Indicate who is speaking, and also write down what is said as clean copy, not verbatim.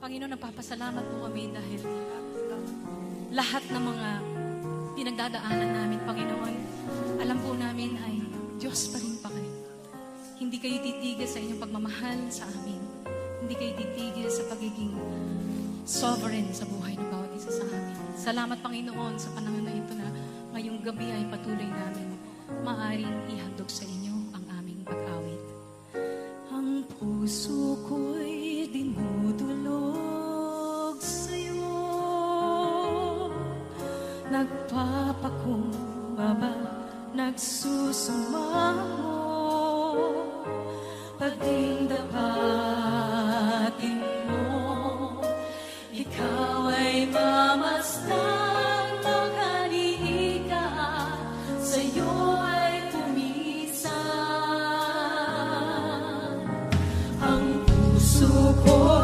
Speaker 1: Panginoon, napapasalamat po kami dahil lahat ng mga pinagdadaanan namin, Panginoon, alam po namin ay Diyos pa rin pa kayo. Hindi kayo titigil sa inyong pagmamahal sa amin. Hindi kayo titigil sa pagiging sovereign sa buhay ng bawat isa sa amin. Salamat, Panginoon, sa panahon na ito na ngayong gabi ay patuloy namin maaring ihandog sa inyo ang aming pag-awit. Ang puso ko'y dinudulog sa'yo, nagpapakumbaba, nagsusumamo, pagding dapatin mo, ikaw ay mamasdan, maghaliin ka, sa'yo ay pumisan. Ang puso ko